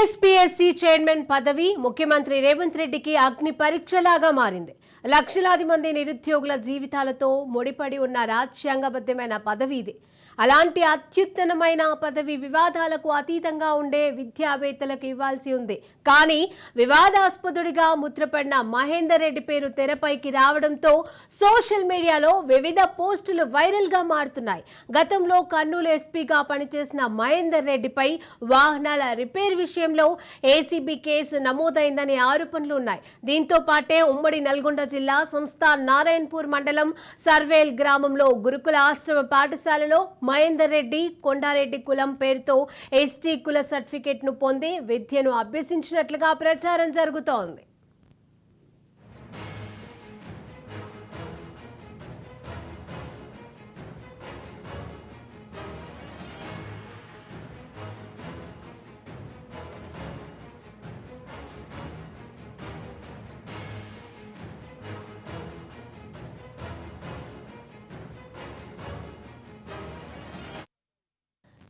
TSPSC chairman పదవి ముఖ్యమంత్రి రేవంత్ రెడ్డికి అగ్ని పరీక్షలాగా మారింది. లక్షలాది మంది నిరుద్యోగుల జీవితాలతో ముడిపడి ఉన్న రాజ్యాంగబద్ధమైన పదవి ఇది. అలాంటి అత్యుత్తమమైన పదవి వివాదాలకు అతీతంగా ఉండే విద్యావేత్తలకు ఇవ్వాల్సి ఉంది. కానీ వివాదాస్పదుడిగా ముద్రపడిన మహేందర్ రెడ్డి పేరు తెరపైకి రావడంతో సోషల్ మీడియాలో వివిధ పోస్టులు వైరల్ గా మారుతున్నాయి. గతంలో కర్నూలు ఎస్పీగా పనిచేసిన మహేందర్ రెడ్డిపై వాహనాల రిపేర్ విషయంలో ఏసీబీ కేసు నమోదైందని ఆరోపణలు ఉన్నాయి. దీంతో పాటే ఉమ్మడి నల్గొండ జిల్లా సంస్థ నారాయణపూర్ మండలం సర్వేల్ గ్రామంలో గురుకుల ఆశ్రమ పాఠశాలలో మహేందర్ రెడ్డి కొండారెడ్డి కులం పేరుతో ఎస్టీ కుల సర్టిఫికెట్ ను పొంది విద్యను అభ్యసించినట్లుగా ప్రచారం జరుగుతోంది.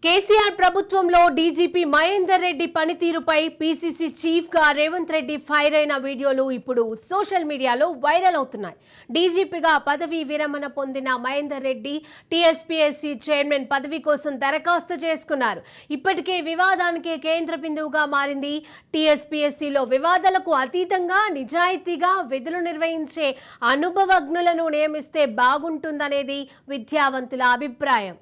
కేసీఆర్ ప్రభుత్వంలో డీజీపీ మహేందర్ రెడ్డి పనితీరుపై పీసీసీ చీఫ్ గా రేవంత్ రెడ్డి ఫైర్ అయిన వీడియోలు ఇప్పుడు సోషల్ మీడియాలో వైరల్ అవుతున్నాయి. డీజీపీగా పదవీ విరమణ పొందిన మహేందర్ రెడ్డి టీఎస్పీఎస్సీ చైర్మన్ పదవి కోసం దరఖాస్తు చేసుకున్నారు. ఇప్పటికే వివాదానికి కేంద్ర బిందువుగా మారింది. టీఎస్పీఎస్సీలో వివాదాలకు అతీతంగా నిజాయితీగా విధులు నిర్వహించే అనుభవజ్ఞులను నియమిస్తే బాగుంటుందనేది విద్యావంతుల అభిప్రాయం.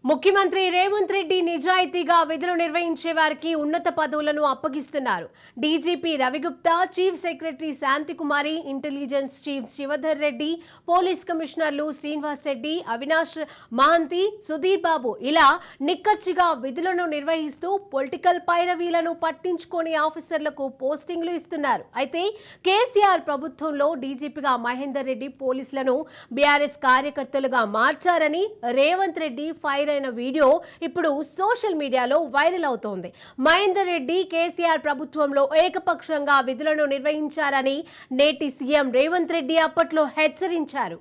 ముఖ్యమంత్రి రేవంత్ రెడ్డి నిజాయితీగా విధులు నిర్వహించే వారికి ఉన్నత పదవులను అప్పగిస్తున్నారు. DGP Ravi Gupta, chief secretary Shanti Kumari, intelligence chief Shivdhar Reddy, police కమిషనర్లు శ్రీనివాస్ రెడ్డి, అవినాష్ మహంతి, సుధీర్ బాబు ఇలా నిక్కచ్చిగా విధులను నిర్వహిస్తూ పొలిటికల్ పైరవీలను పట్టించుకొని ఆఫీసర్లకు పోస్టింగ్లు ఇస్తున్నారు. అయితే కేసీఆర్ ప్రభుత్వంలో డీజీపీగా మహేందర్ రెడ్డి పోలీసులను బీఆర్ఎస్ కార్యకర్తలుగా మార్చారని రేవంత్ రెడ్డి ఫైర్ అయిన వీడియో ఇప్పుడు సోషల్ మీడియాలో వైరల్ అవుతోంది. మహేందర్ రెడ్డి కేసీఆర్ ప్రభుత్వంలో ఏకపక్షంగా విధులను నిర్వహించారని నేటి సీఎం రేవంత్ రెడ్డి అప్పట్లో హెచ్చరించారు.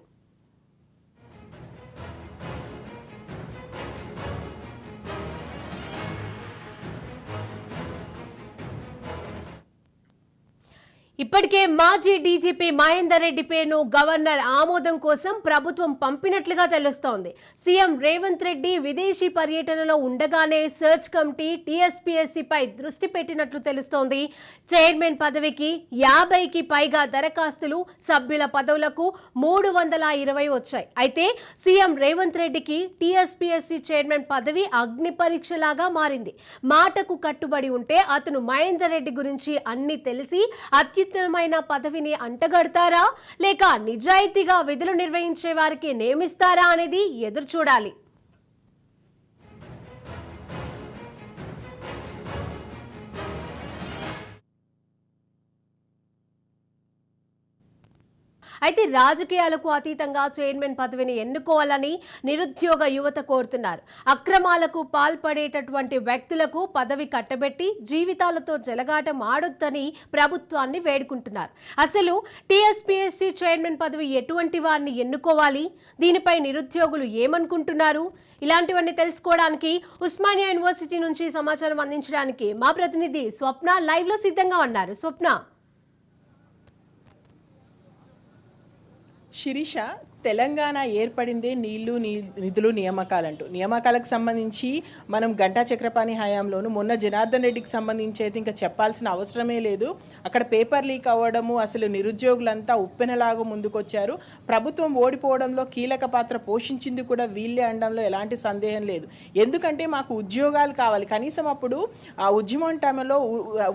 ఇప్పటికే మాజీ డీజీపీ మహేందర్ రెడ్డి పేరును గవర్నర్ ఆమోదం కోసం ప్రభుత్వం పంపినట్లుగా తెలుస్తోంది. సీఎం రేవంత్ రెడ్డి విదేశీ పర్యటనలో ఉండగానే సెర్చ్ కమిటీ టీఎస్పీఎస్సీపై దృష్టి పెట్టినట్లు తెలుస్తోంది. చైర్మన్ పదవికి 50కి పైగా దరఖాస్తులు, సభ్యుల పదవులకు 320 వచ్చాయి. అయితే సీఎం రేవంత్ రెడ్డికి టీఎస్పీఎస్సీ చైర్మన్ పదవి అగ్ని పరీక్షలాగా మారింది. మాటకు కట్టుబడి ఉంటే అతను మహేందర్ రెడ్డి గురించి అన్ని తెలిసి అత్యుత్తమమైన పదవిని అంటగడతారా లేక నిజాయితీగా విధులు నిర్వహించే వారికి నియమిస్తారా అనేది ఎదురు చూడాలి. అయితే రాజకీయాలకు అతీతంగా చైర్మన్ పదవిని ఎన్నుకోవాలని నిరుద్యోగ యువత కోరుతున్నారు. అక్రమాలకు పాల్పడేటటువంటి వ్యక్తులకు పదవి కట్టబెట్టి జీవితాలతో జలగాటం ఆడొద్దని ప్రభుత్వాన్ని వేడుకుంటున్నారు. అసలు టీఎస్పీఎస్సీ చైర్మన్ పదవి ఎటువంటి వారిని ఎన్నుకోవాలి, దీనిపై నిరుద్యోగులు ఏమనుకుంటున్నారు? ఇలాంటివన్నీ తెలుసుకోవడానికి ఉస్మానియా యూనివర్సిటీ నుంచి సమాచారం అందించడానికి మా ప్రతినిధి స్వప్న లైవ్ లో సిద్ధంగా ఉన్నారు. స్వప్న, శిరీష, తెలంగాణ ఏర్పడిందే నీళ్లు నిధులు నియామకాలంటూ. నియామకాలకు సంబంధించి మనం గంటా చక్రపాణి హయాంలోను, మొన్న జనార్దన్ రెడ్డికి సంబంధించి అయితే ఇంకా చెప్పాల్సిన అవసరమే లేదు. అక్కడ పేపర్ లీక్ అవ్వడము, అసలు నిరుద్యోగులంతా ఉప్పెనలాగా ముందుకొచ్చారు. ప్రభుత్వం ఓడిపోవడంలో కీలక పాత్ర పోషించింది కూడా వీళ్ళే అనడంలో ఎలాంటి సందేహం లేదు. ఎందుకంటే మాకు ఉద్యోగాలు కావాలి. కనీసం అప్పుడు ఆ ఉద్యమం టైంలో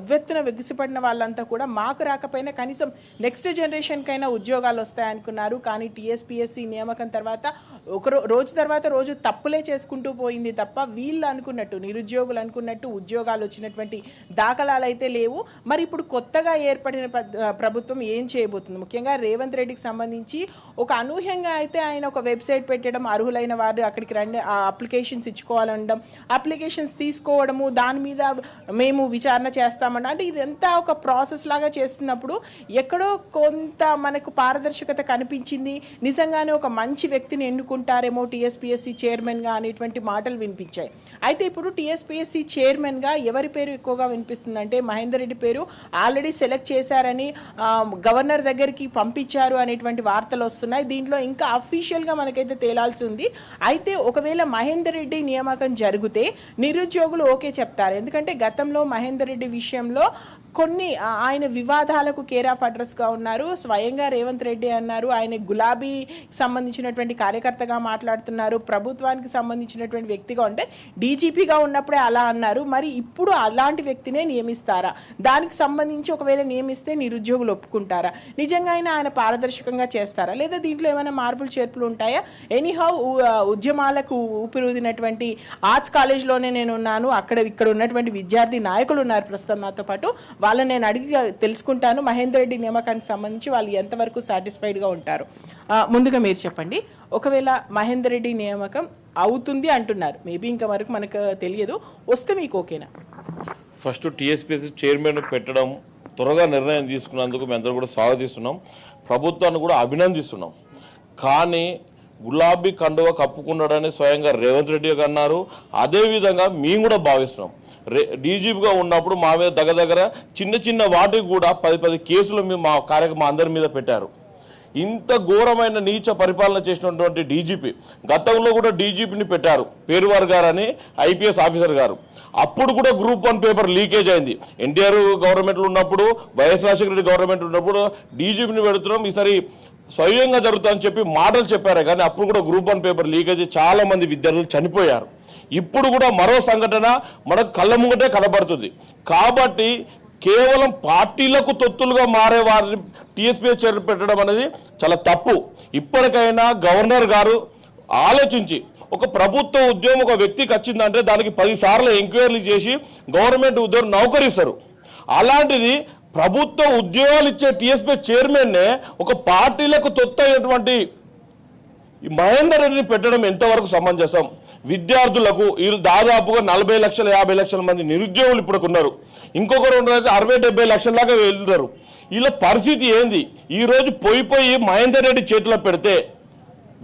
ఉవ్వెత్తున వెగిసిపడిన వాళ్ళంతా కూడా మాకు రాకపోయినా కనీసం నెక్స్ట్ జనరేషన్కైనా ఉద్యోగాలు వస్తాయనుకున్నారు. కానీ టీఎస్పీఎస్సీ నియామకం తర్వాత రోజు తర్వాత రోజు తప్పులే చేసుకుంటూ పోయింది తప్ప వీళ్ళు అనుకున్నట్టు నిరుద్యోగులు అనుకున్నట్టు ఉద్యోగాలు వచ్చినటువంటి దాఖలాలు అయితే లేవు. మరి ఇప్పుడు కొత్తగా ఏర్పడిన ప్రభుత్వం ఏం చేయబోతుంది? ముఖ్యంగా రేవంత్ రెడ్డికి సంబంధించి ఒక అనూహ్యంగా అయితే ఆయన ఒక వెబ్సైట్ పెట్టడం, అర్హులైన వారు అక్కడికి రండి అప్లికేషన్స్ ఇచ్చుకోవాలనడం, అప్లికేషన్స్ తీసుకోవడము, దాని మీద మేము విచారణ చేస్తామని, అంటే ఇదంతా ఒక ప్రాసెస్ లాగా చేస్తున్నప్పుడు ఎక్కడో కొంత మనకు పారదర్శకత కనిపించింది. నిజంగానే ఒక మంచి వ్యక్తిని ఎన్నుకుంటారేమో టీఎస్పీఎస్సీ చైర్మన్గా అనేటువంటి మాటలు వినిపించాయి. అయితే ఇప్పుడు టీఎస్పీఎస్సీ చైర్మన్గా ఎవరి పేరు ఎక్కువగా వినిపిస్తుందంటే మహేందర్ రెడ్డి పేరు ఆల్రెడీ సెలెక్ట్ చేశారని గవర్నర్ దగ్గరికి పంపించారు అనేటువంటి వార్తలు వస్తున్నాయి. దీంట్లో ఇంకా అఫీషియల్గా మనకైతే తేలాల్సి ఉంది. అయితే ఒకవేళ మహేందర్ రెడ్డి నియామకం జరిగితే నిరుద్యోగులు ఓకే చెప్తారు. ఎందుకంటే గతంలో మహేందర్ రెడ్డి విషయంలో కొన్ని ఆయన వివాదాలకు కేర్ ఆఫ్ అడ్రస్గా ఉన్నారు. స్వయంగా రేవంత్ రెడ్డి అన్నారు ఆయన గులాబీ సంబంధించినటువంటి కార్యకర్తగా మాట్లాడుతున్నారు, ప్రభుత్వానికి సంబంధించినటువంటి వ్యక్తిగా ఉంటే డీజీపీగా ఉన్నప్పుడే అలా అన్నారు. మరి ఇప్పుడు అలాంటి వ్యక్తినే నియమిస్తారా? దానికి సంబంధించి ఒకవేళ నియమిస్తే నిరుద్యోగులు ఒప్పుకుంటారా? నిజంగా ఆయన పారదర్శకంగా చేస్తారా? లేదా దీంట్లో ఏమైనా మార్పులు చేర్పులు ఉంటాయా? ఎనీహౌ ఉద్యమాలకు ఊపిరిదినటువంటి ఆర్ట్స్ కాలేజ్లోనే నేను ఉన్నాను. ఇక్కడ ఉన్నటువంటి విద్యార్థి నాయకులు ఉన్నారు ప్రస్తుతం నాతో పాటు. వాళ్ళని నేను అడిగి తెలుసుకుంటాను మహేందర్ రెడ్డి నియామకానికి సంబంధించి వాళ్ళు ఎంతవరకు సాటిస్ఫైడ్గా ఉంటారు. ముందుగా మీరు చెప్పండి, ఒకవేళ మహేందర్ రెడ్డి నియామకం అవుతుంది అంటున్నారు, మేబీ ఇంకా వరకు మనకు తెలియదు, వస్తే మీకు ఓకేనా? ఫస్ట్ టీఎస్పీఎస్సీ చైర్మన్ పెట్టడం త్వరగా నిర్ణయం తీసుకున్నందుకు మేము అందరూ కూడా స్వాగతిస్తున్నాం, ప్రభుత్వాన్ని కూడా అభినందిస్తున్నాం. కానీ గులాబీ కండువ కప్పుకున్నాడని స్వయంగా రేవంత్ రెడ్డి అన్నారు. అదేవిధంగా మేము కూడా భావిస్తున్నాం. డీజీపీగా ఉన్నప్పుడు మా మీద దగ్గర చిన్న చిన్న వాటికి కూడా 10 కేసులు మా అందరి మీద పెట్టారు. ఇంత ఘోరమైన నీచ పరిపాలన చేసినటువంటి డీజీపీ, గతంలో కూడా డీజీపీని పెట్టారు పేరువార్ గారు అని ఐపీఎస్ ఆఫీసర్ గారు. అప్పుడు కూడా గ్రూప్ 1 పేపర్ లీకేజ్ అయింది. ఎన్టీఆర్ గవర్నమెంట్లో ఉన్నప్పుడు, వైఎస్ రాజశేఖర రెడ్డి గవర్నమెంట్ ఉన్నప్పుడు డీజీపీని పెడుతున్నాం, ఈసారి స్వయంగా జరుగుతుందని చెప్పి మాటలు చెప్పారు. కానీ అప్పుడు కూడా గ్రూప్ 1 పేపర్ లీకేజ్ చాలా మంది విద్యార్థులు చనిపోయారు. ఇప్పుడు కూడా మరో సంఘటన మనకు కళ్ళ ముంగటే కనబడుతుంది. కాబట్టి కేవలం పార్టీలకు తొత్తులుగా మారే వారిని టీఎస్పీఎస్ చైర్మన్ పెట్టడం అనేది చాలా తప్పు. ఇప్పటికైనా గవర్నర్ గారు ఆలోచించి, ఒక ప్రభుత్వ ఉద్యోగం ఒక వ్యక్తికి వచ్చిందంటే దానికి 10 సార్లు ఎంక్వైరీలు చేసి గవర్నమెంట్ ఉద్యోగం నౌకరిస్తారు. అలాంటిది ప్రభుత్వ ఉద్యోగాలు ఇచ్చే టీఎస్పీఎస్ చైర్మన్నే ఒక పార్టీలకు తొత్తైనటువంటి మహేందర్ రెడ్డిని పెట్టడం ఎంతవరకు సమంజసం? విద్యార్థులకు దాదాపుగా 40 లక్షల 50 లక్షల మంది నిరుద్యోగులు ఇప్పుడు ఉన్నారు. ఇంకొకరు అయితే 60-70 లక్షల దాకా వెళ్తారు. ఇలా పరిస్థితి ఏంది? ఈరోజు పోయి మహేందర్ రెడ్డి చేతిలో పెడితే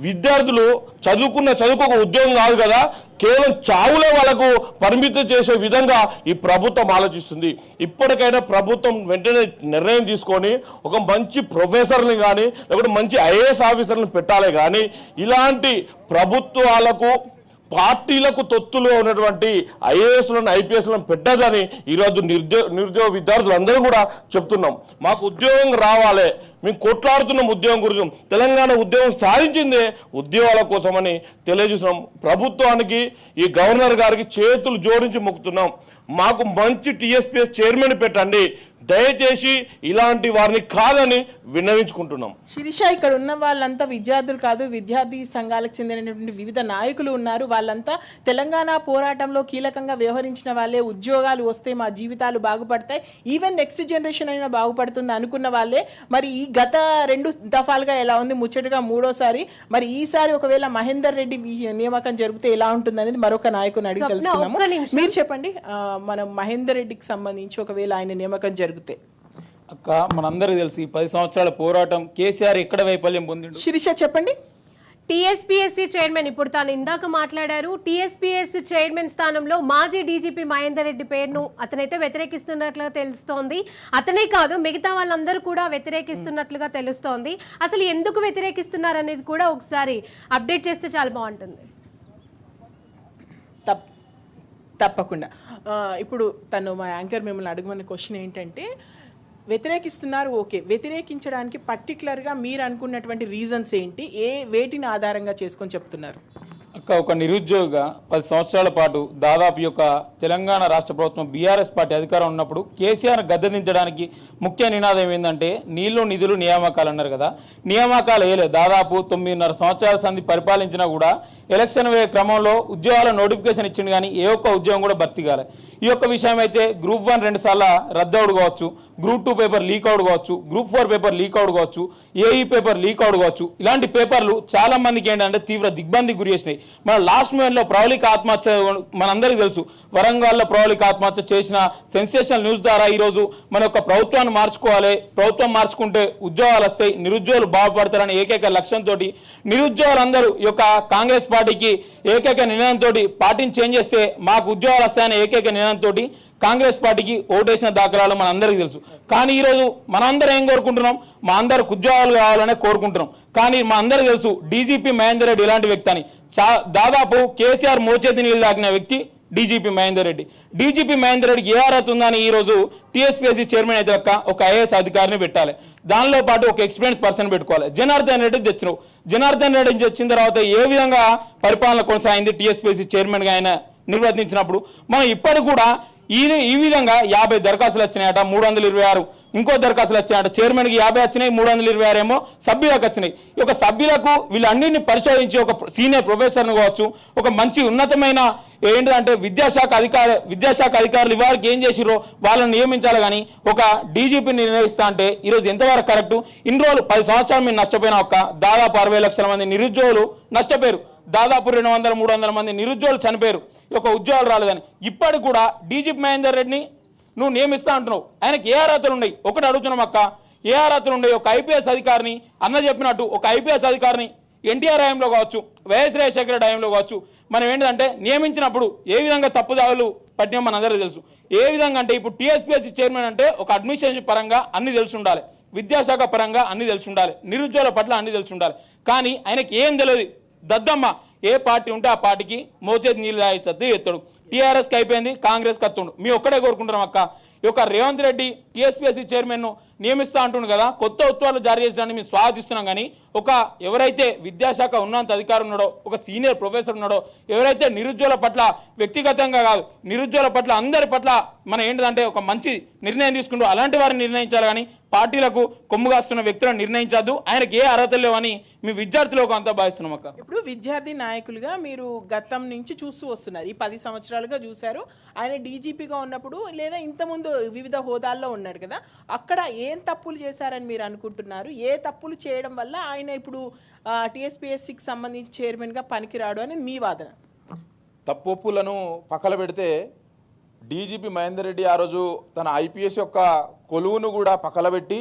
విద్యార్థులు చదువుకు ఒక ఉద్యోగం కాదు కదా, కేవలం చావులే వాళ్ళకు పరిమితం చేసే విధంగా ఈ ప్రభుత్వం ఆలోచిస్తుంది. ఇప్పటికైనా ప్రభుత్వం వెంటనే నిర్ణయం తీసుకొని ఒక మంచి ప్రొఫెసర్ని కానీ లేకపోతే మంచి ఐఏఎస్ ఆఫీసర్ని పెట్టాలి. కానీ ఇలాంటి ప్రభుత్వాలకు పార్టీలకు తొత్తులో ఉన్నటువంటి ఐఏఎస్లను ఐపీఎస్లను పెట్టదని ఈరోజు నిరుద్యోగ విద్యార్థులందరూ కూడా చెప్తున్నాం. మాకు ఉద్యోగం రావాలి, మేము కొట్లాడుతున్నాం ఉద్యోగం గురించి. తెలంగాణ ఉద్యోగం సాధించిందే ఉద్యోగాల కోసమని తెలియజేస్తున్నాం. ప్రభుత్వానికి ఈ గవర్నర్ గారికి చేతులు జోడించి మొక్కుతున్నాం. మాకు మంచి టీఎస్పీఎస్ చైర్మన్ పెట్టండి, దయచేసి ఇలాంటి వారిని కాదని విన్నవించుకుంటున్నాం. శిరీష, ఇక్కడ ఉన్న వాళ్ళంతా విద్యార్థులు కాదు, విద్యార్థి సంఘాలకు చెందినటువంటి వివిధ నాయకులు ఉన్నారు. వాళ్ళంతా తెలంగాణ పోరాటంలో కీలకంగా వ్యవహరించిన వాళ్ళే. ఉద్యోగాలు వస్తే మా జీవితాలు బాగుపడతాయి, ఈవెన్ నెక్స్ట్ జనరేషన్ అయినా బాగుపడుతుంది అనుకున్న వాళ్ళే. మరి ఈ గత 2 దఫాలుగా ఎలా ఉంది, ముచ్చటగా 3వసారి, మరి ఈసారి ఒకవేళ మహేందర్ రెడ్డి నియామకం జరిగితే ఎలా ఉంటుంది అనేది మరొక నాయకుని అడిగి తెలుసుకున్నాము. మీరు చెప్పండి, మనం మహేందర్ రెడ్డికి సంబంధించి ఒకవేళ ఆయన నియామకం జరిగితే. అక్క, మనందరికీ తెలుసు ఈ 10 సంవత్సరాల పోరాటం కేసీఆర్ ఎక్కడ వైఫల్యం పొందిండు. శిరీష చెప్పండి. టీఎస్పీఎస్సీ చైర్మన్, ఇప్పుడు తాను ఇందాక మాట్లాడారు, టీఎస్పీఎస్ చైర్మన్ స్థానంలో మాజీ డీజీపీ మహేందర్ రెడ్డి పేరును అతనైతే వ్యతిరేకిస్తున్నట్లుగా తెలుస్తోంది. అతనే కాదు, మిగతా వాళ్ళందరూ కూడా వ్యతిరేకిస్తున్నట్లుగా తెలుస్తోంది. అసలు ఎందుకు వ్యతిరేకిస్తున్నారు అనేది కూడా ఒకసారి అప్డేట్ చేస్తే చాలా బాగుంటుంది. తప్పకుండా. ఇప్పుడు మా యాంకర్ మిమ్మల్ని అడగమన్న క్వశ్చన్ ఏంటంటే, వ్యతిరేకిస్తున్నారు, ఓకే, వ్యతిరేకించడానికి పర్టికులర్గా మీరు అనుకున్నటువంటి రీజన్స్ ఏంటి, వేటిని ఆధారంగా చేసుకొని చెప్తున్నారు? అక్క, ఒక నిరుద్యోగిగా 10 సంవత్సరాల పాటు దాదాపు యొక్క తెలంగాణ రాష్ట్ర ప్రభుత్వం బీఆర్ఎస్ పార్టీ అధికారం ఉన్నప్పుడు కేసీఆర్ గద్దెదించడానికి ముఖ్య నినాదం ఏంటంటే నీళ్లు నిధులు నియామకాలు అన్నారు కదా. నియామకాలు వేయలేదు. దాదాపు 9.5 సంవత్సరాల సంధి పరిపాలించినా కూడా ఎలక్షన్ క్రమంలో ఉద్యోగాల నోటిఫికేషన్ ఇచ్చింది కానీ ఏ ఒక్క ఉద్యోగం కూడా భర్తీ కాలేదు. ఈ యొక్క విషయం అయితే Group 1 2 సార్లు రద్దవుడు కావచ్చు, Group 2 పేపర్ లీక్ అవుట్ కావచ్చు, Group 4 పేపర్ లీక్ అవుట్ కావచ్చు, ఏఈ పేపర్ లీక్ అవుట్ కావచ్చు. ఇలాంటి పేపర్లు చాలా మందికి ఏంటంటే తీవ్ర దిగ్బంధికి గురి చేసినాయి. మన లాస్ట్ మూమెంట్లో ప్రవళిక ఆత్మహత్య మనందరికీ తెలుసు. వరంగల్లో ప్రవళిక ఆత్మహత్య చేసిన సెన్సేషనల్ న్యూస్ ద్వారా ఈరోజు మన యొక్క ప్రభుత్వాన్ని మార్చుకోవాలి, ప్రభుత్వం మార్చుకుంటే ఉద్యోగాలు వస్తాయి, నిరుద్యోగులు బాగుపడతారని ఏకైక లక్ష్యంతో నిరుద్యోగులందరూ ఈ యొక్క కాంగ్రెస్ పార్టీకి ఏకైక నిర్ణయంతో పార్టీని చేంజ్ చేస్తే మాకు ఉద్యోగాలు వస్తాయనే ఏకైక నిర్ణయంతో కాంగ్రెస్ పార్టీకి ఓటేసిన దాఖలాలు మన అందరికీ తెలుసు. కానీ ఈరోజు మనందరం ఏం కోరుకుంటున్నాం, మా అందరికి ఉద్యోగాలు కావాలనే కోరుకుంటున్నాం. కానీ మా అందరికీ తెలుసు డీజీపీ మహేందర్ రెడ్డి ఇలాంటి వ్యక్తి అని. దాదాపు కేసీఆర్ మోచేతి నీళ్ళు తాకిన వ్యక్తి డీజీపీ మహేందర్ రెడ్డి. డీజీపీ మహేందర్ రెడ్డికి ఏ అర్హత ఉందని ఈరోజు టీఎస్పీఎస్సీ చైర్మన్ అయితే ఒక ఐఏఎస్ అధికారిని పెట్టాలి, దానిలో పాటు ఒక ఎక్స్పీరియన్స్ పర్సన్ పెట్టుకోవాలి. జనార్దన్ రెడ్డి తెచ్చినావు. జనార్దన్ రెడ్డి వచ్చిన తర్వాత ఏ విధంగా పరిపాలన కొనసాగింది టీఎస్పీఎస్సీ చైర్మన్గా ఆయన నిర్వర్తించినప్పుడు మనం ఇప్పటికి కూడా ఈ విధంగా 50 దరఖాస్తులు వచ్చినాయట, 326 ఇంకో దరఖాస్తులు వచ్చాయట. చైర్మన్కి 50 వచ్చినాయి, 326 ఏమో సభ్యులకు వచ్చినాయి. ఈ యొక్క సభ్యులకు వీళ్ళన్నింటినీ పరిశోధించి ఒక సీనియర్ ప్రొఫెసర్ను కావచ్చు, ఒక మంచి ఉన్నతమైన ఏంటంటే విద్యాశాఖ అధికారులు ఇవాళకి ఏం చేసిరో వాళ్ళని నియమించాలి. కానీ ఒక డీజీపీని నిర్ణయిస్తా అంటే ఈరోజు ఎంతవరకు కరెక్టు? ఇన్ని రోజులు 10 సంవత్సరాలు మీరు నష్టపోయిన దాదాపు 60 లక్షల మంది నిరుద్యోగులు నష్టపోయారు. దాదాపు 200-300 మంది నిరుద్యోగులు చనిపోయారు, ఒక ఉద్యోగాలు రాలేదని. ఇప్పటికి కూడా డీజీపీ మహేందర్ రెడ్డిని నువ్వు నియమిస్తా అంటున్నావు. ఆయనకి ఏ అర్హతలు ఉన్నాయి? ఒకటి అడుగుతున్నాం అక్క, ఏ అర్హతలు ఉన్నాయి? ఒక ఐపీఎస్ అధికారిని అన్న చెప్పినట్టు ఒక ఐపీఎస్ అధికారిని ఎన్టీఆర్ హయాంలో కావచ్చు, వైఎస్ రాజశేఖర రెడ్డి హయాంలో కావచ్చు మనం ఏంటంటే నియమించినప్పుడు ఏ విధంగా తప్పుదావులు పట్టినా మన అందరికీ తెలుసు. ఏ విధంగా అంటే ఇప్పుడు టీఎస్పీఎస్సీ చైర్మన్ అంటే ఒక అడ్మినిస్ట్రేషన్ పరంగా అన్ని తెలిసి ఉండాలి, విద్యాశాఖ పరంగా అన్ని తెలిసి ఉండాలి, నిరుద్యోగుల పట్ల అన్ని తెలిసి ఉండాలి. కానీ ఆయనకి ఏం తెలియదు. దద్దమ్మ ఏ పార్టీ ఉంటే ఆ పార్టీకి మోచేతి నీళ్ళు తాగిస్తుంది ఎత్తాడు. టీఆర్ఎస్కి అయిపోయింది, కాంగ్రెస్కి వస్తుండు. మీ ఒక్కడే కోరుకుంటున్నాం అక్క, ఈ యొక్క రేవంత్ రెడ్డి టీఎస్పీఎస్సీ చైర్మన్ను నియమిస్తా అంటుండు కదా, కొత్త ఉత్తర్వులు జారీ చేసడానికి మేము స్వాగతిస్తున్నాం. కానీ ఎవరైతే విద్యాశాఖ ఉన్నంత అధికారం ఉన్నాడో, ఒక సీనియర్ ప్రొఫెసర్ ఉన్నాడో, ఎవరైతే నిరుద్యోగుల పట్ల వ్యక్తిగతంగా కాదు నిరుద్యోగుల పట్ల అందరి పట్ల మనం ఏంటంటే ఒక మంచి నిర్ణయం తీసుకుంటూ అలాంటి వారిని నిర్ణయించాలి. కానీ పార్టీలకు కొమ్ముగాస్తున్న వ్యక్తులను నిర్ణయించద్దు. ఆయనకి ఏ అర్హతలు లేవని మీ విద్యార్థులకు అంతా భావిస్తున్నాం అక్క. ఇప్పుడు విద్యార్థి నాయకులుగా మీరు గతం నుంచి చూస్తూ వస్తున్నారు, ఈ 10 సంవత్సరాలుగా చూశారు. ఆయన డీజీపీగా ఉన్నప్పుడు లేదా ఇంతకుముందు వివిధ హోదాల్లో ఉన్నాడు కదా, అక్కడ ఏం తప్పులు చేశారని మీరు అనుకుంటున్నారు? ఏ తప్పులు చేయడం వల్ల ఆయన ఇప్పుడు టీఎస్పీఎస్సీకి సంబంధించి చైర్మన్గా పనికిరాడు అని మీ వాదన? తప్పులను పక్కన పెడితే డీజీపీ మహేందర్ రెడ్డి ఆ రోజు తన ఐపీఎస్ యొక్క కొలువును కూడా పక్కలబెట్టి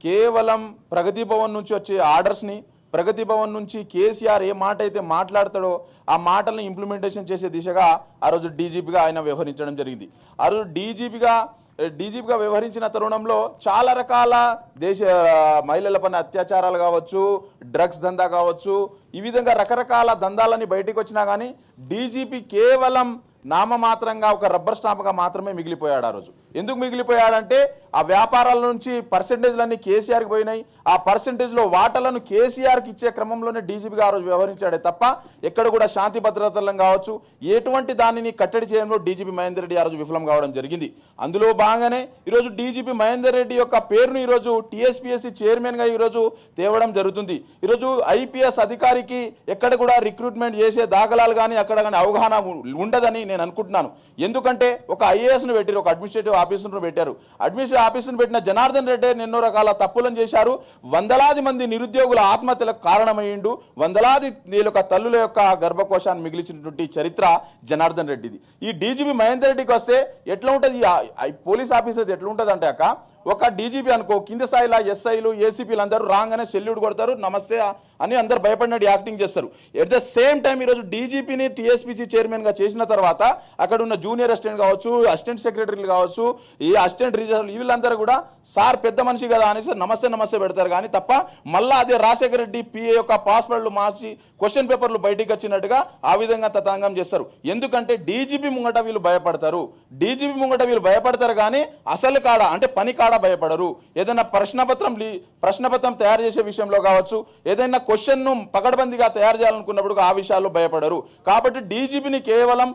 కేవలం ప్రగతి భవన్ నుంచి వచ్చే ఆర్డర్స్ని, ప్రగతి భవన్ నుంచి కేసీఆర్ ఏ మాట అయితే మాట్లాడతాడో ఆ మాటలను ఇంప్లిమెంటేషన్ చేసే దిశగా ఆ రోజు డీజీపీగా ఆయన వ్యవహరించడం జరిగింది. ఆ రోజు డీజీపీగా వ్యవహరించిన తరుణంలో చాలా రకాల మహిళల పైన అత్యాచారాలు కావచ్చు, డ్రగ్స్ దందా కావచ్చు, ఈ విధంగా రకరకాల దందాలని బయటకు వచ్చినా కానీ డీజీపీ కేవలం నామమాత్రంగా ఒక రబ్బర్ స్టాంప్గా మాత్రమే మిగిలిపోయాడు. ఆ రోజు ఎందుకు మిగిలిపోయాడంటే ఆ వ్యాపారాల నుంచి పర్సెంటేజ్లన్నీ కేసీఆర్కి పోయినాయి. ఆ పర్సెంటేజ్లో వాటాలను కేసీఆర్కి ఇచ్చే క్రమంలోనే డీజీపీగా ఆ రోజు వ్యవహరించాడే తప్ప ఎక్కడ కూడా శాంతి భద్రతలను కావచ్చు ఎటువంటి దానిని కట్టడి చేయడంలో డీజీపీ మహేందర్ రెడ్డి ఆ రోజు విఫలం కావడం జరిగింది. అందులో భాగంగానే ఈరోజు డీజీపీ మహేందర్ రెడ్డి యొక్క పేరును ఈరోజు టీఎస్పీఎస్సీ చైర్మన్గా ఈరోజు తేవడం జరుగుతుంది. ఈరోజు ఐపీఎస్ అధికారికి ఎక్కడ కూడా రిక్రూట్మెంట్ చేసే దాఖలాలు కానీ అక్కడ కానీ అవగాహన ఉండదని నేను అనుకుంటున్నాను. ఎందుకంటే ఒక ఐఏఎస్ను పెట్టారు, ఒక అడ్మినిస్ట్రేటివ్ ఆఫీసర్ను పెట్టారు. అడ్మినిస్ట్రేటివ్ ఆఫీసర్ను పెట్టిన జనార్దన్ రెడ్డి ఎన్నో రకాల తప్పులను చేశారు. వందలాది మంది నిరుద్యోగుల ఆత్మహత్యలకు కారణమయ్యిండు. వందలాది యొక్క తల్లుల యొక్క గర్భకోశాన్ని మిగిలిచినటువంటి చరిత్ర జనార్దన్ రెడ్డిది. ఈ డీజీపీ మహేందర్ రెడ్డికి వస్తే ఎట్లా ఉంటుంది, పోలీస్ ఆఫీసర్ ఎట్లా ఉంటుంది అంటే అక్క, ఒక డీజీపీ అనుకో, కింద స్థాయిలో ఎస్ఐలు ఏసీపీలు అందరూ రాగానే సెల్యూట్ కొడతారు, నమస్తే అని అందరు భయపడినట్టు యాక్టింగ్ చేస్తారు. ఎట్ ద సేమ్ టైం ఈరోజు డీజీపీని టీఎస్పీసీ చైర్మన్గా చేసిన తర్వాత అక్కడ ఉన్న జూనియర్ అసిస్టెంట్ కావచ్చు, అసిస్టెంట్ సెక్రటరీలు కావచ్చు, ఈ అసిస్టెంట్ రిజిస్టర్ వీళ్ళందరూ కూడా సార్ పెద్ద మనిషి కదా అనేసి నమస్తే నమస్తే పెడతారు కానీ తప్ప మళ్ళీ అదే రాజశేఖర రెడ్డి పిఏ యొక్క పాస్వర్డ్లు మార్చి క్వశ్చన్ పేపర్లు బయటికి వచ్చినట్టుగా ఆ విధంగా తతంగం చేస్తారు. ఎందుకంటే డీజీపీ ముంగట వీళ్ళు భయపడతారు, డీజీపీ ముంగట వీళ్ళు భయపడతారు కానీ అసలు కాడ అంటే పని కాడ భయపడరు. ఏదైనా ప్రశ్నపత్రం తయారు చేసే విషయంలో కావచ్చు, ఏదైనా క్వశ్చన్ను పకడ్బందీగా తయారు చేయాలనుకున్నప్పుడు ఆ విషయాల్లో భయపడరు. కాబట్టి డీజీపీని కేవలం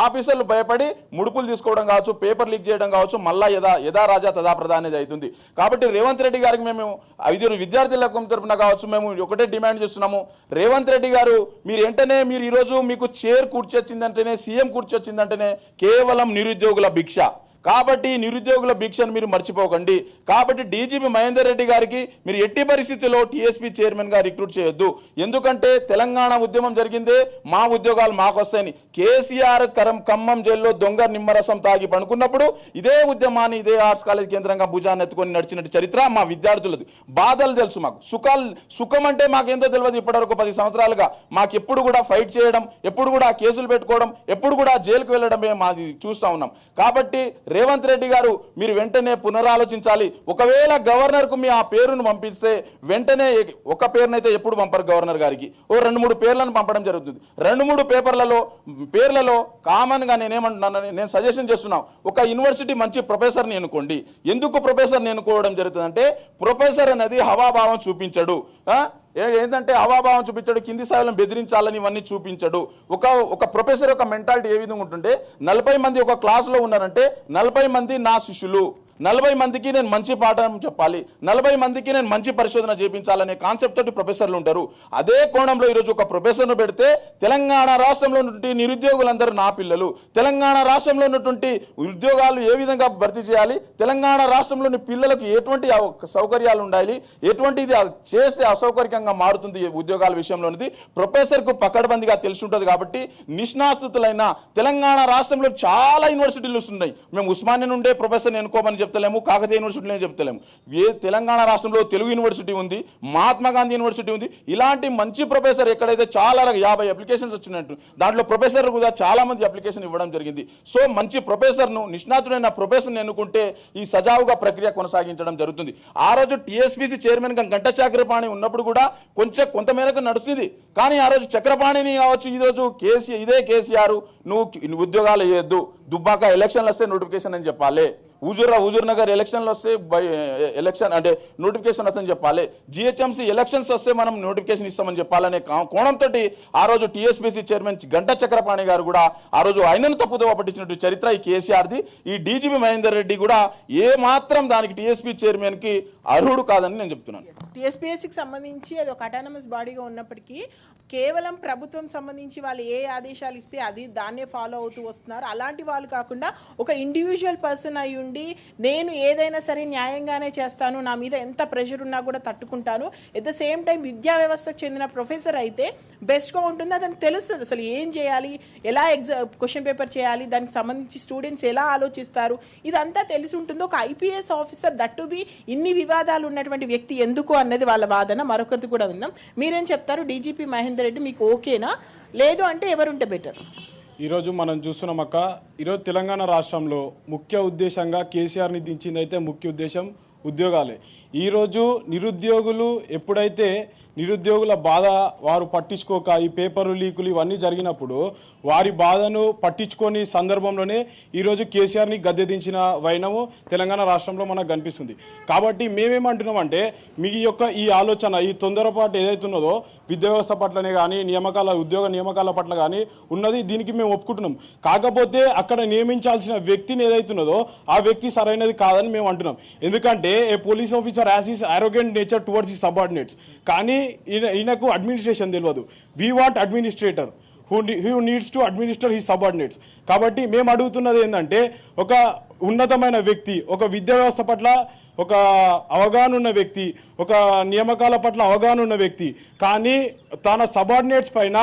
ఆఫీసర్లు భయపడి ముడుపులు తీసుకోవడం కావచ్చు, పేపర్ లీక్ చేయడం కావచ్చు, మళ్ళా యథా రాజా తదా ప్రధా అనేది అవుతుంది. కాబట్టి రేవంత్ రెడ్డి గారికి మేము 5 విద్యార్థుల తరపున కావచ్చు మేము ఒకటే డిమాండ్ చేస్తున్నాము. రేవంత్ రెడ్డి గారు మీరు ఈరోజు మీకు చైర్ కూర్చొచ్చిందంటేనే, సీఎం కూర్చొచ్చిందంటేనే కేవలం నిరుద్యోగుల భిక్ష. కాబట్టి నిరుద్యోగుల భిక్షను మీరు మర్చిపోకండి. కాబట్టి డీజీపీ మహేందర్ రెడ్డి గారికి మీరు ఎట్టి పరిస్థితుల్లో టీఎస్పీ చైర్మన్గా రిక్రూట్ చేయొద్దు. ఎందుకంటే తెలంగాణ ఉద్యమం జరిగిందే మా ఉద్యోగాలు మాకు వస్తాయని కేసీఆర్ ఖమ్మం జైల్లో దొంగ నిమ్మరసం తాగి పడుకున్నప్పుడు ఇదే ఉద్యమాన్ని ఇదే ఆర్ట్స్ కాలేజ్ కేంద్రంగా భుజాన్ని ఎత్తుకొని నడిచినట్టు చరిత్ర మా విద్యార్థులది. బాధలు తెలుసు మాకు, సుఖం అంటే మాకేందో తెలియదు. ఇప్పటివరకు 10 సంవత్సరాలుగా మాకు ఎప్పుడు కూడా ఫైట్ చేయడం, ఎప్పుడు కూడా కేసులు పెట్టుకోవడం, ఎప్పుడు కూడా జైలుకు వెళ్ళడమే మాది చూస్తూ ఉన్నాం. కాబట్టి రేవంత్ రెడ్డి గారు మీరు వెంటనే పునరాలోచించాలి. ఒకవేళ గవర్నర్కు మీ ఆ పేరును పంపిస్తే వెంటనే ఒక పేరునైతే ఎప్పుడు పంపరు గవర్నర్ గారికి, ఓ 2-3 పేర్లను పంపడం జరుగుతుంది. 2-3 పేర్లలో కామన్గా నేను సజెషన్ చేస్తున్నాను. ఒక యూనివర్సిటీ మంచి ప్రొఫెసర్ని ఎన్నుకోండి. ఎందుకు ప్రొఫెసర్ని ఎన్నుకోవడం జరుగుతుందంటే ప్రొఫెసర్ అనేది హవాభావం చూపించడు, ఏంటంటే హవాభావం చూపించాడు, కింది స్థాయిలో బెదిరించాలని ఇవన్నీ చూపించడు. ఒక ప్రొఫెసర్ యొక్క మెంటాలిటీ ఏ విధంగా ఉంటుంటే 40 మంది ఒక క్లాసులో ఉన్నారంటే 40 మంది నా శిష్యులు, 40 మందికి నేను మంచి పాఠం చెప్పాలి, 40 మందికి నేను మంచి పరిశోధన చేయించాలనే కాన్సెప్ట్ తోటి ప్రొఫెసర్లు ఉంటారు. అదే కోణంలో ఈరోజు ఒక ప్రొఫెసర్ను పెడితే తెలంగాణ రాష్ట్రంలో ఉన్నటువంటి నిరుద్యోగులందరూ నా పిల్లలు, తెలంగాణ రాష్ట్రంలో ఉన్నటువంటి ఉద్యోగాలు ఏ విధంగా భర్తీ చేయాలి, తెలంగాణ రాష్ట్రంలోని పిల్లలకు ఎటువంటి సౌకర్యాలు ఉండాలి, ఎటువంటిది చేస్తే అసౌకర్యంగా మారుతుంది ఉద్యోగాల విషయంలోనిది ప్రొఫెసర్కు పకడ్బందీగా తెలిసి ఉంటుంది. కాబట్టి నిష్ణాస్తుతులైన తెలంగాణ రాష్ట్రంలో చాలా యూనివర్సిటీలు ఉన్నాయి. మేము ఉస్మానియా నుండే ప్రొఫెసర్ని ఎన్నుకోమని చెప్తలేము, కాకతీయ యూనివర్సిటీలో చెప్తలేము. తెలంగాణ రాష్ట్రంలో తెలుగు యూనివర్సిటీ ఉంది, మహాత్మా గాంధీ యూనివర్సిటీ ఉంది. ఇలాంటి మంచి ప్రొఫెసర్ ఎక్కడైతే చాలా 50 అప్లికేషన్స్ వచ్చినట్టు దాంట్లో ప్రొఫెసర్ కూడా చాలా మంది అప్లికేషన్ ఇవ్వడం జరిగింది. సో మంచి ప్రొఫెసర్ను, నిష్ణాతుడైన ప్రొఫెసర్ని ఎన్నుకుంటే ఈ సజావుగా ప్రక్రియ కొనసాగించడం జరుగుతుంది. ఆ రోజు టీఎస్పీసీ చైర్మన్గా గంటా చక్రపాణి ఉన్నప్పుడు కూడా కొంతమేరకు నడుస్తుంది. కానీ ఆ రోజు చక్రపాణిని కావచ్చు, ఈరోజు ఇదే కేసీఆర్ నువ్వు ఉద్యోగాలు వేయద్దు, దుబ్బాక ఎలక్షన్లు వస్తే నోటిఫికేషన్ అని చెప్పాలి, హుజూర్ నగర్ ఎలక్షన్లు వస్తే ఎలక్షన్ అంటే నోటిఫికేషన్ వస్తుందని చెప్పాలి, జిహెచ్ఎంసీ ఎలక్షన్స్ వస్తే మనం నోటిఫికేషన్ ఇస్తామని చెప్పాలనే కోణంతో ఆ రోజు టీఎస్పీసీ చైర్మన్ గంటా చక్రపాణి గారు కూడా ఆ రోజు ఆయనను తప్పుదోవ పట్టించినట్టు చరిత్ర ఈ కేసీఆర్ది. ఈ డీజీపీ మహేందర్ రెడ్డి కూడా ఏ మాత్రం దానికి టీఎస్పీ చైర్మన్కి అర్హుడు కాదని నేను చెప్తున్నాను. టీఎస్పీఎస్సీకి సంబంధించి అది ఒక అటానమస్ బాడీగా ఉన్నప్పటికీ కేవలం ప్రభుత్వం సంబంధించి వాళ్ళు ఏ ఆదేశాలు ఇస్తే దాన్నే ఫాలో అవుతూ వస్తున్నారు. అలాంటి వాళ్ళు కాకుండా ఒక ఇండివిజువల్ పర్సన్ అయి ఉండి నేను ఏదైనా సరే న్యాయంగానే చేస్తాను, నా మీద ఎంత ప్రెషర్ ఉన్నా కూడా తట్టుకుంటాను, ఎట్ ద సేమ్ టైం విద్యా వ్యవస్థకు చెందిన ప్రొఫెసర్ అయితే బెస్ట్గా ఉంటుంది. అతనికి తెలుస్తుంది అసలు ఏం చేయాలి, ఎలా క్వశ్చన్ పేపర్ చేయాలి, దానికి సంబంధించి స్టూడెంట్స్ ఎలా ఆలోచిస్తారు, ఇదంతా తెలిసి ఉంటుంది. ఒక ఐపీఎస్ ఆఫీసర్ దట్టు బి ఇన్ని వివాదాలు ఉన్నటువంటి వ్యక్తి ఎందుకు అన్నది వాళ్ళ వాదన. మరొకరిది కూడా విందాం. మీరేం చెప్తారు? డీజీపీ మహేందర్ రెడ్డి మీకు ఓకేనా, లేదు అంటే ఎవరుంటే బెటర్? ఈరోజు మనం చూస్తున్నాం అక్క, ఈరోజు తెలంగాణ రాష్ట్రంలో ముఖ్య ఉద్దేశంగా కేసీఆర్ని దించింది అయితే ముఖ్య ఉద్దేశం ఉద్యోగాలే. ఈరోజు నిరుద్యోగులు ఎప్పుడైతే నిరుద్యోగుల బాధ వారు పట్టించుకోక ఈ పేపరు లీకులు ఇవన్నీ జరిగినప్పుడు వారి బాధను పట్టించుకొని సందర్భంలోనే ఈరోజు కేసీఆర్ని గద్దె దించిన వైనము తెలంగాణ రాష్ట్రంలో మనకు కనిపిస్తుంది. కాబట్టి మేమేమంటున్నామంటే మీ యొక్క ఈ ఆలోచన, ఈ తొందరపాటు ఏదైతున్నదో విద్యా వ్యవస్థ పట్లనే కానీ ఉద్యోగ నియామకాల పట్ల కానీ ఉన్నది, దీనికి మేము ఒప్పుకుంటున్నాం. కాకపోతే అక్కడ నియమించాల్సిన వ్యక్తిని ఏదైతున్నదో ఆ వ్యక్తి సరైనది కాదని మేము అంటున్నాం. ఎందుకంటే a police officer has his arrogant nature towards ఈ సబార్డినేట్స్, కానీ ఈయనకు అడ్మినిస్ట్రేషన్ తెలియదు. We want administrator who needs to administer his subordinates. కాబట్టి మేము అడుగుతున్నది ఏంటంటే ఒక ఉన్నతమైన వ్యక్తి, ఒక విద్యా వ్యవస్థ పట్ల ఒక అవగాహన ఉన్న వ్యక్తి, ఒక నియామకాల పట్ల అవగాహన ఉన్న వ్యక్తి, కానీ తన సబార్డినేట్స్ పైన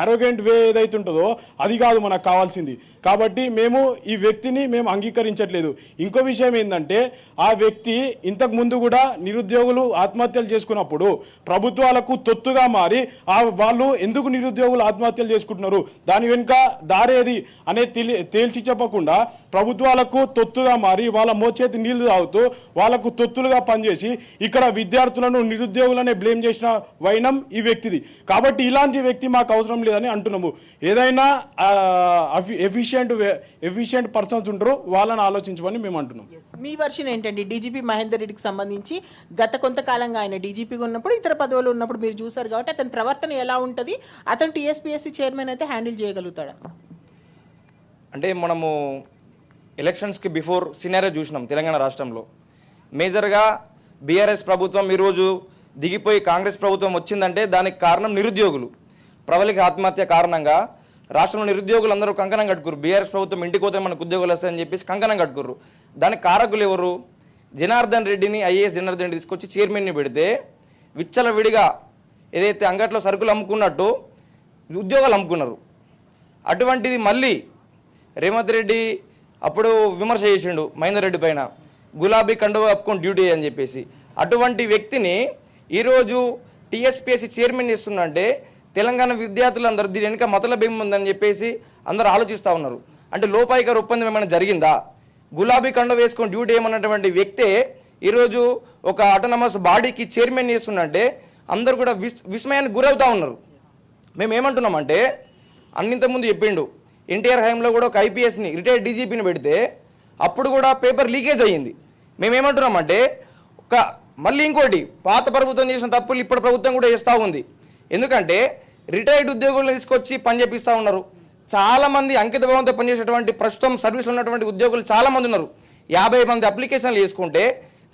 అరోగెంట్ వే ఏదైతే ఉంటుందో అది కాదు మనకు కావాల్సింది. కాబట్టి మేము ఈ వ్యక్తిని మేము అంగీకరించట్లేదు. ఇంకో విషయం ఏంటంటే ఆ వ్యక్తి ఇంతకు ముందు కూడా నిరుద్యోగులు ఆత్మహత్యలు చేసుకున్నప్పుడు ప్రభుత్వాలకు తొత్తుగా మారి వాళ్ళు ఎందుకు నిరుద్యోగులు ఆత్మహత్యలు చేసుకుంటున్నారు, దాని వెనుక దారేది అనేది తేల్చి చెప్పకుండా ప్రభుత్వాలకు తొత్తుగా మారి వాళ్ళ మోచేతి నీళ్లు తాగుతూ వాళ్ళకు తొత్తులుగా పనిచేసి ఇక్కడ విద్యార్థులను నిరుద్యోగులనే బ్లేమ్ చేసిన వైనం ఈ వ్యక్తిది. కాబట్టి ఇలాంటి వ్యక్తి మాకు అవసరం లేదని అంటున్నాము. ఏదైనా ఎఫిషియెంట్ పర్సన్స్ ఉంటారో వాళ్ళని ఆలోచించమని మేము అంటున్నాం. మీ వర్షన్ ఏంటండి? డీజీపీ మహేందర్ రెడ్డికి సంబంధించి గత కొంతకాలంగా ఆయన డీజీపీగా ఉన్నప్పుడు ఇతర పదవులు ఉన్నప్పుడు మీరు చూసారు కాబట్టి అతని ప్రవర్తన ఎలా ఉంటుంది, అతను టీఎస్పీఎస్సీ చైర్మన్ అయితే హ్యాండిల్ చేయగలుగుతాడా? అంటే మనము ఎలక్షన్స్కి బిఫోర్ సినారియో చూసినాం తెలంగాణ రాష్ట్రంలో. మేజర్గా బీఆర్ఎస్ ప్రభుత్వం ఈరోజు దిగిపోయి కాంగ్రెస్ ప్రభుత్వం వచ్చిందంటే దానికి కారణం నిరుద్యోగులు. ప్రబలిక ఆత్మహత్య కారణంగా రాష్ట్రంలో నిరుద్యోగులు అందరూ కంకణం కట్టుకురు. బీఆర్ఎస్ ప్రభుత్వం ఇంటికి పోతే మనకు ఉద్యోగాలు వస్తాయని చెప్పేసి కంకణం కట్టుకుర్రు. దానికి కారకులు ఎవరు? జనార్దన్ రెడ్డిని, ఐఏఎస్ జనార్దన్ రెడ్డి తీసుకొచ్చి చైర్మన్ని పెడితే విచ్చలవిడిగా ఏదైతే అంగట్లో సరుకులు అమ్ముకున్నట్టు ఉద్యోగాలు అమ్ముకున్నారు. అటువంటిది మళ్ళీ రేవంత్ రెడ్డి అప్పుడు విమర్శ చేసిండు మహేందర్ రెడ్డి పైన, గులాబీ కండువా కప్పుకొని డ్యూటీ అని చెప్పేసి. అటువంటి వ్యక్తిని ఈరోజు టీఎస్పీఎస్సీ చైర్మన్ చేస్తుందంటే తెలంగాణ విద్యార్థులందరూ దీని వెనుక మతలబ్ ఉందని చెప్పేసి అందరూ ఆలోచిస్తూ ఉన్నారు. అంటే లోపాయికార ఒప్పందం ఏమైనా జరిగిందా? గులాబీ కండువా వేసుకొని డ్యూటీ ఏమన్నటువంటి వ్యక్తే ఈరోజు ఒక ఆటోనమస్ బాడీకి చైర్మన్ చేస్తుందంటే అందరూ కూడా విస్మయానికి గురవుతూ ఉన్నారు. మేము ఏమంటున్నామంటే అన్నింతకుముందు చెప్పిండు ఎన్టీఆర్ హయాంలో కూడా ఒక ఐపీఎస్ని రిటైర్డ్ డీజీపీని పెడితే అప్పుడు కూడా పేపర్ లీకేజ్ అయ్యింది. మేమేమంటున్నామంటే మళ్ళీ ఇంకోటి పాత ప్రభుత్వం చేసిన తప్పులు ఇప్పుడు ప్రభుత్వం కూడా చేస్తూ ఉంది. ఎందుకంటే రిటైర్డ్ ఉద్యోగులను తీసుకొచ్చి పని చేపిస్తూ ఉన్నారు. చాలామంది అంకిత భావంతో పనిచేసేటువంటి ప్రస్తుతం సర్వీస్లో ఉన్నటువంటి ఉద్యోగులు చాలామంది ఉన్నారు. 50 మంది అప్లికేషన్లు చేసుకుంటే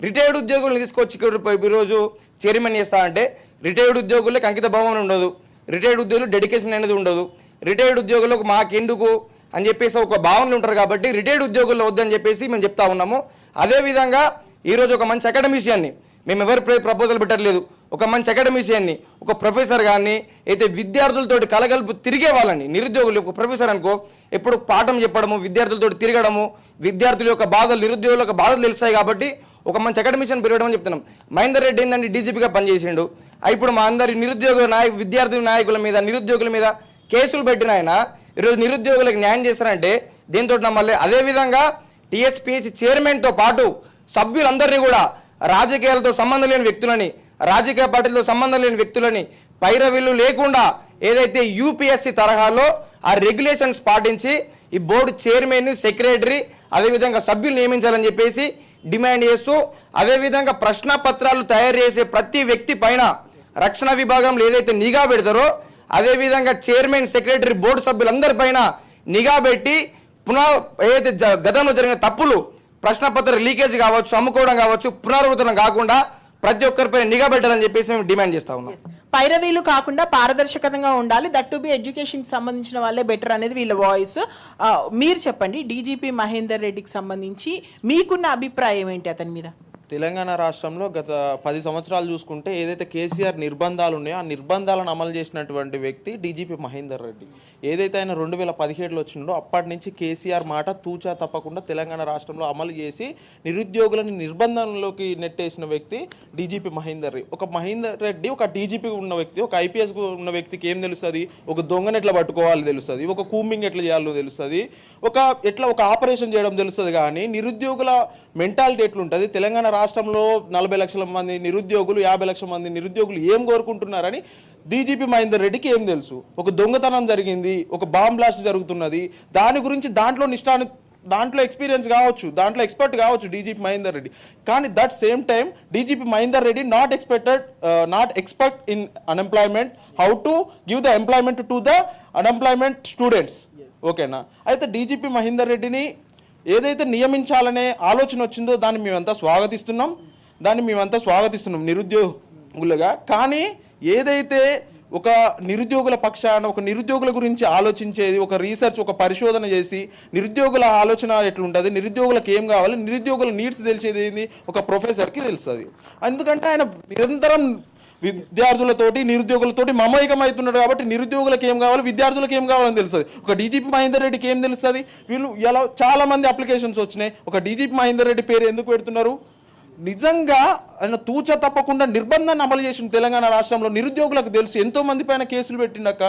రిటైర్డ్ ఉద్యోగులను తీసుకొచ్చి ఈరోజు చైర్మన్ చేస్తామంటే రిటైర్డ్ ఉద్యోగులకు అంకిత భావం ఉండదు, రిటైర్డ్ ఉద్యోగులు డెడికేషన్ అనేది ఉండదు. రిటైర్డ్ ఉద్యోగులకు మాకెందుకు అని చెప్పేసి ఒక భావనలు ఉంటారు. కాబట్టి రిటైర్డ్ ఉద్యోగుల్లో వద్దని చెప్పేసి మేము చెప్తా ఉన్నాము. అదేవిధంగా ఈరోజు ఒక మంచి అకాడమిషియన్ని మేము ఎవరి ప్రపోజల్ పెట్టట్లేదు. ఒక మంచి అకాడమిషియన్ని, ఒక ప్రొఫెసర్ కానీ అయితే విద్యార్థులతోటి కలగలుపు తిరిగే వాళ్ళని, నిరుద్యోగులు ఒక ప్రొఫెసర్ అనుకో ఎప్పుడు పాఠం చెప్పడము, విద్యార్థులతో తిరగడము, విద్యార్థుల యొక్క బాధలు, నిరుద్యోగుల యొక్క బాధలు తెలుస్తాయి. కాబట్టి ఒక మంచి అకాడమిషియన్ పెరగడం అని చెప్తున్నాం. మహేందర్ రెడ్డి ఏంటంటే డీజీపీగా పనిచేసిండు. ఇప్పుడు మా అందరి నిరుద్యోగ విద్యార్థి నాయకుల మీద, నిరుద్యోగుల మీద కేసులు పెట్టిన ఆయన ఈరోజు నిరుద్యోగులకు న్యాయం చేస్తారంటే దీంతో నమ్మలే. అదేవిధంగా టీఎస్పీఎస్సీ చైర్మన్తో పాటు సభ్యులందరినీ కూడా రాజకీయాలతో సంబంధం లేని వ్యక్తులని, రాజకీయ పార్టీలతో సంబంధం లేని వ్యక్తులని పైరవీళ్ళు లేకుండా ఏదైతే యూపీఎస్సీ తరహాలో ఆ రెగ్యులేషన్స్ పాటించి ఈ బోర్డు చైర్మన్, సెక్రటరీ అదేవిధంగా సభ్యులు నియమించాలని చెప్పేసి డిమాండ్ చేస్తూ, అదేవిధంగా ప్రశ్నపత్రాలు తయారు చేసే ప్రతి వ్యక్తి పైన రక్షణ విభాగంలో ఏదైతే నిఘా పెడతారో అదేవిధంగా చైర్మన్, సెక్రటరీ, బోర్డు సభ్యులందరిపైన నిఘా పెట్టి ఏదైతే గతంలో జరిగిన తప్పులు, ప్రశ్నపత్ర లీకేజ్ కావచ్చు, అమ్ముకోవడం కావచ్చు, పునరావృతం కాకుండా ప్రతి ఒక్కరిపై నిఘా పెట్టాలని చెప్పేసి మేము డిమాండ్ చేస్తా ఉన్నాం. పైరవీలు కాకుండా పారదర్శకంగా ఉండాలి, దట్ టు బి ఎడ్యుకేషన్కి సంబంధించిన వాళ్ళే బెటర్ అనేది వీళ్ళ వాయిస్. మీరు చెప్పండి, డీజీపీ మహేందర్ రెడ్డికి సంబంధించి మీకున్న అభిప్రాయం ఏంటి అతని మీద? తెలంగాణ రాష్ట్రంలో గత 10 సంవత్సరాలు చూసుకుంటే ఏదైతే కేసీఆర్ నిర్బంధాలు ఉన్నాయో ఆ నిర్బంధాలను అమలు చేసినటువంటి వ్యక్తి డీజీపీ మహేందర్ రెడ్డి. ఏదైతే ఆయన 2017లో వచ్చిండో అప్పటి నుంచి కేసీఆర్ మాట తూచా తప్పకుండా తెలంగాణ రాష్ట్రంలో అమలు చేసి నిరుద్యోగులని నిర్బంధంలోకి నెట్టేసిన వ్యక్తి డీజీపీ మహేందర్ రెడ్డి. ఒక మహేందర్ రెడ్డి ఒక డీజీపీ ఉన్న వ్యక్తి, ఒక ఐపీఎస్ ఉన్న వ్యక్తికి ఏం తెలుస్తుంది? ఒక దొంగను ఎట్లా పట్టుకోవాలో తెలుస్తుంది, ఒక కూంబింగ్ ఎట్లా చేయాలో తెలుస్తుంది, ఒక ఆపరేషన్ చేయడం తెలుస్తుంది. కానీ నిరుద్యోగుల మెంటాలిటీ ఎట్లుంటుంది? తెలంగాణ రాష్ట్రంలో 40 లక్షల మంది నిరుద్యోగులు, 50 లక్షల మంది నిరుద్యోగులు ఏం కోరుకుంటున్నారని డీజీపీ మహేందర్ రెడ్డికి ఏం తెలుసు? ఒక దొంగతనం జరిగింది, ఒక బాంబ్ బ్లాస్ట్ జరుగుతున్నది, దాని గురించి దాంట్లో ఎక్స్పీరియన్స్ కావచ్చు, దాంట్లో ఎక్స్పర్ట్ కావచ్చు డీజీపీ మహేందర్ రెడ్డి. కానీ that same time DGP Mahender Reddy not expert in unemployment, how to give the employment to the unemployment students. ఓకేనా? అయితే డీజీపీ మహేందర్ రెడ్డిని ఏదైతే నియమించాలనే ఆలోచన వచ్చిందో దాన్ని మేమంతా స్వాగతిస్తున్నాం నిరుద్యోగులుగా. కానీ ఏదైతే ఒక నిరుద్యోగుల పక్షాన, ఒక నిరుద్యోగుల గురించి ఆలోచించేది, ఒక రీసెర్చ్, ఒక పరిశోధన చేసి నిరుద్యోగుల ఆలోచన ఎట్లుంటుంది, నిరుద్యోగులకు ఏం కావాలి, నిరుద్యోగుల నీడ్స్ తెలిసేది ఏంది ఒక ప్రొఫెసర్కి తెలుస్తుంది. ఎందుకంటే ఆయన నిరంతరం విద్యార్థులతోటి నిరుద్యోగులతోటి మమేకమవుతున్నాడు కాబట్టి నిరుద్యోగులకు ఏం కావాలి, విద్యార్థులకు ఏం కావాలని తెలుస్తుంది. ఒక డీజీపీ మహేందర్ రెడ్డికి ఏం తెలుస్తుంది? వీళ్ళు ఎలా చాలా మంది అప్లికేషన్స్ వచ్చినాయి, ఒక డీజీపీ మహేందర్ రెడ్డి పేరు ఎందుకు పెడుతున్నారు? నిజంగా ఆయన తూచ తప్పకుండా నిర్బంధాన్ని అమలు చేసిన తెలంగాణ రాష్ట్రంలో నిరుద్యోగులకు తెలుసు, ఎంతో మంది పైన కేసులు పెట్టిండక.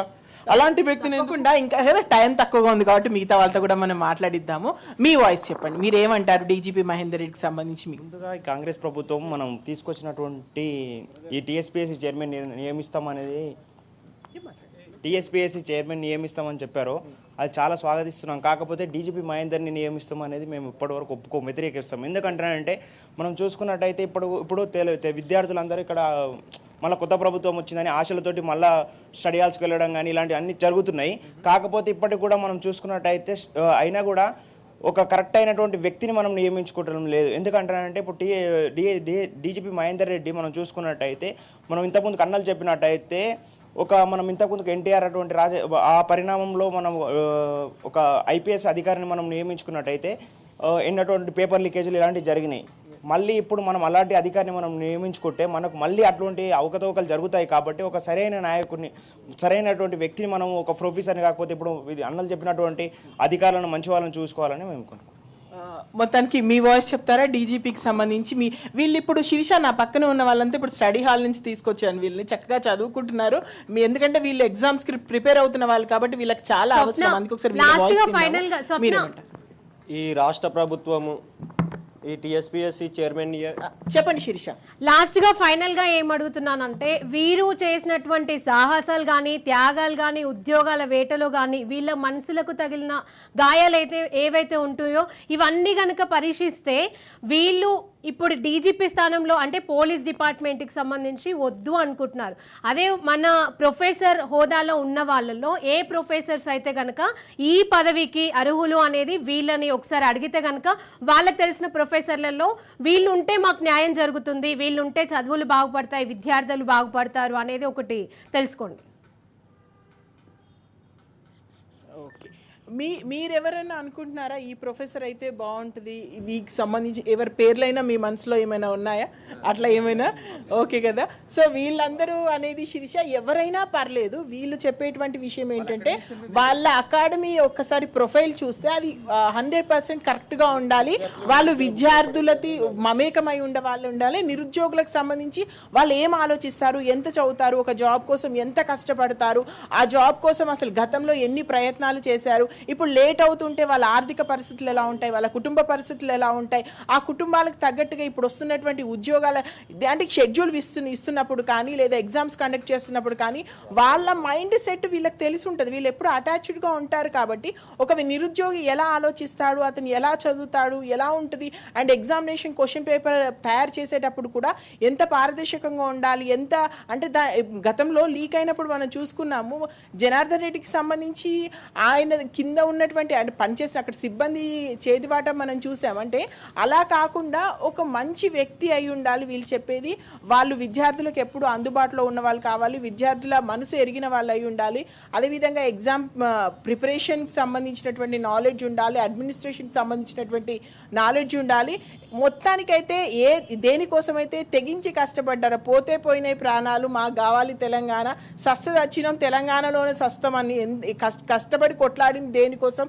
అలాంటి వ్యక్తిని తప్పకుండా ఇంకా టైం తక్కువగా ఉంది కాబట్టి మిగతా వాళ్ళతో కూడా మనం మాట్లాడిద్దాము. మీ వాయిస్ చెప్పండి, మీరు ఏమంటారు డీజీపీ మహేందర్ రెడ్డికి సంబంధించి? మీకు ముందుగా ఈ కాంగ్రెస్ ప్రభుత్వం మనం తీసుకొచ్చినటువంటి ఈ టీఎస్పీఎస్సీ చైర్మన్ నియమిస్తామనేది టీఎస్పీఎస్సీ చైర్మన్ నియమిస్తామని చెప్పారో అది చాలా స్వాగతిస్తున్నాం. కాకపోతే డీజీపీ మహేందర్ని నియమిస్తాం అనేది మేము ఇప్పటివరకు వ్యతిరేకిస్తాం. ఎందుకంటే మనం చూసుకున్నట్టయితే ఇప్పుడు విద్యార్థులందరూ ఇక్కడ మళ్ళీ కొత్త ప్రభుత్వం వచ్చిందని ఆశలతోటి మళ్ళీ స్టడీ హాల్స్కి వెళ్ళడం కానీ ఇలాంటివి అన్నీ జరుగుతున్నాయి. కాకపోతే ఇప్పటికి కూడా మనం చూసుకున్నట్టయితే అయినా కూడా ఒక కరెక్ట్ అయినటువంటి వ్యక్తిని మనం నియమించుకోవడం లేదు. ఎందుకంటే ఇప్పుడు డీజీపీ మహేందర్ రెడ్డి మనం చూసుకున్నట్టయితే మనం ఇంతకుముందు కన్నలు చెప్పినట్టయితే మనం ఇంతకుముందుకు ఎన్టీఆర్ అటువంటి ఆ పరిణామంలో మనం ఒక ఐపీఎస్ అధికారిని మనం నియమించుకున్నట్టయితే ఎన్నటువంటి పేపర్ లీకేజీలు ఇలాంటివి జరిగినాయి. మళ్ళీ ఇప్పుడు మనం అలాంటి అధికారిని మనం నియమించుకుంటే మనకు మళ్ళీ అటువంటి అవకతవకలు జరుగుతాయి. కాబట్టి ఒక సరైన నాయకుడిని, సరైనటువంటి వ్యక్తిని మనం ఒక ప్రొఫెసర్ని కాకపోతే ఇప్పుడు అన్నలు చెప్పినటువంటి అధికారులను మంచి వాళ్ళని చూసుకోవాలని మేము అనుకుంటున్నాం. మొత్తానికి మీ వాయిస్ చెప్తారా డీజీపీకి సంబంధించి? వీళ్ళు ఇప్పుడు శిరీష నా పక్కన ఉన్న వాళ్ళంతా ఇప్పుడు స్టడీ హాల్ నుంచి తీసుకొచ్చాను, వీళ్ళని చక్కగా చదువుకుంటున్నారు. ఎందుకంటే వీళ్ళు ఎగ్జామ్స్ కి ప్రిపేర్ అవుతున్న వాళ్ళు కాబట్టి వీళ్ళకి చాలా అవసరం. అందుకు ఒకసారి ఈ రాష్ట్ర ప్రభుత్వము ఈ టీఎస్పీఎస్సీ చైర్మన్ చెప్పండి శిరీష. లాస్ట్ గా ఫైనల్ గా ఏం అడుగుతున్నానంటే, వీరు చేసినటువంటి సాహసాలు కానీ త్యాగాలు కానీ ఉద్యోగాల వేటలో కానీ వీళ్ళ మనసులకు తగిలిన గాయాలు ఏవైతే ఉంటాయో ఇవన్నీ కనుక పరీక్షిస్తే వీళ్ళు ఇప్పుడు డీజీపీ స్థానంలో అంటే పోలీస్ డిపార్ట్మెంట్కి సంబంధించి వద్దు అనుకుంటున్నారు. అదే మన ప్రొఫెసర్ హోదాలో ఉన్న వాళ్ళలో ఏ ప్రొఫెసర్స్ అయితే కనుక ఈ పదవికి అర్హులు అనేది వీళ్ళని ఒకసారి అడిగితే కనుక వాళ్ళకి తెలిసిన ప్రొఫెసర్లలో వీళ్ళు ఉంటే మాకు న్యాయం జరుగుతుంది, వీళ్ళు ఉంటే చదువులు బాగుపడతాయి, విద్యార్థులు బాగుపడతారు అనేది ఒకటి తెలుసుకోండి. మీరెవరైనా అనుకుంటున్నారా ఈ ప్రొఫెసర్ అయితే బాగుంటుంది, వీకి సంబంధించి ఎవరి పేర్లైనా మీ మనసులో ఏమైనా ఉన్నాయా అట్లా ఏమైనా? ఓకే కదా. సో వీళ్ళందరూ అనేది శిరీష ఎవరైనా పర్లేదు, వీళ్ళు చెప్పేటువంటి విషయం ఏంటంటే వాళ్ళ అకాడమీ ఒక్కసారి ప్రొఫైల్ చూస్తే అది 100% కరెక్ట్గా ఉండాలి, వాళ్ళు విద్యార్థులకి మమేకమై వాళ్ళు ఉండాలి, నిరుద్యోగులకు సంబంధించి వాళ్ళు ఏం ఆలోచిస్తారు, ఎంత చదువుతారు, ఒక జాబ్ కోసం ఎంత కష్టపడతారు, ఆ జాబ్ కోసం అసలు గతంలో ఎన్ని ప్రయత్నాలు చేశారు, ఇప్పుడు లేట్ అవుతుంటే వాళ్ళ ఆర్థిక పరిస్థితులు ఎలా ఉంటాయి, వాళ్ళ కుటుంబ పరిస్థితులు ఎలా ఉంటాయి, ఆ కుటుంబాలకు తగ్గట్టుగా ఇప్పుడు వస్తున్నటువంటి ఉద్యోగాల దానికి షెడ్యూల్ ఇస్తున్నప్పుడు కానీ లేదా ఎగ్జామ్స్ కండక్ట్ చేస్తున్నప్పుడు కానీ వాళ్ళ మైండ్ సెట్ వీళ్ళకి తెలిసి ఉంటుంది, వీళ్ళు ఎప్పుడు అటాచ్డ్గా ఉంటారు. కాబట్టి ఒక నిరుద్యోగి ఎలా ఆలోచిస్తాడు, అతను ఎలా చదువుతాడు, ఎలా ఉంటుంది, అండ్ ఎగ్జామినేషన్ క్వశ్చన్ పేపర్ తయారు చేసేటప్పుడు కూడా ఎంత పారదర్శకంగా ఉండాలి, ఎంత అంటే గతంలో లీక్ అయినప్పుడు మనం చూసుకున్నాము. జనార్దన్ రెడ్డికి సంబంధించి ఆయన కింద ఉన్నటువంటి అంటే పనిచేసిన అక్కడ సిబ్బంది చేతివాట మనం చూసామంటే అలా కాకుండా ఒక మంచి వ్యక్తి అయి ఉండాలి. వీళ్ళు చెప్పేది వాళ్ళు విద్యార్థులకు ఎప్పుడు అందుబాటులో ఉన్న వాళ్ళు కావాలి, విద్యార్థుల మనసు ఎరిగిన వాళ్ళు అయి ఉండాలి, అదేవిధంగా ఎగ్జామ్ ప్రిపరేషన్కి సంబంధించినటువంటి నాలెడ్జ్ ఉండాలి, అడ్మినిస్ట్రేషన్కి సంబంధించినటువంటి నాలెడ్జ్ ఉండాలి. మొత్తానికైతే దేనికోసమైతే తెగించి కష్టపడ్డారో పోతే పోయినాయి ప్రాణాలు మాకు కావాలి తెలంగాణ, సచ్చినం తెలంగాణలోనే సస్తమని కష్టపడి కొట్లాడింది దేనికోసం,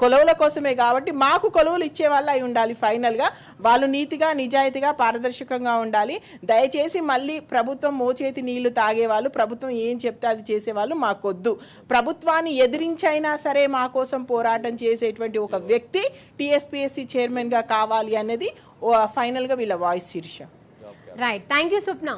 కొలువుల కోసమే. కాబట్టి మాకు కొలువులు ఇచ్చే వాళ్ళు అయి ఉండాలి. ఫైనల్గా వాళ్ళు నీతిగా నిజాయితీగా పారదర్శకంగా ఉండాలి. దయచేసి మళ్ళీ ప్రభుత్వం మోచేతి నీళ్లు తాగేవాళ్ళు, ప్రభుత్వం ఏం చెప్తే అది చేసేవాళ్ళు మాకొద్దు. ప్రభుత్వాన్ని ఎదిరించైనా సరే మా కోసం పోరాటం చేసేటువంటి ఒక వ్యక్తి టీఎస్పీఎస్సీ చైర్మన్గా కావాలి అనేది ఫైనల్గా వీళ్ళ voice Sheersha. Right, thank you Swapna.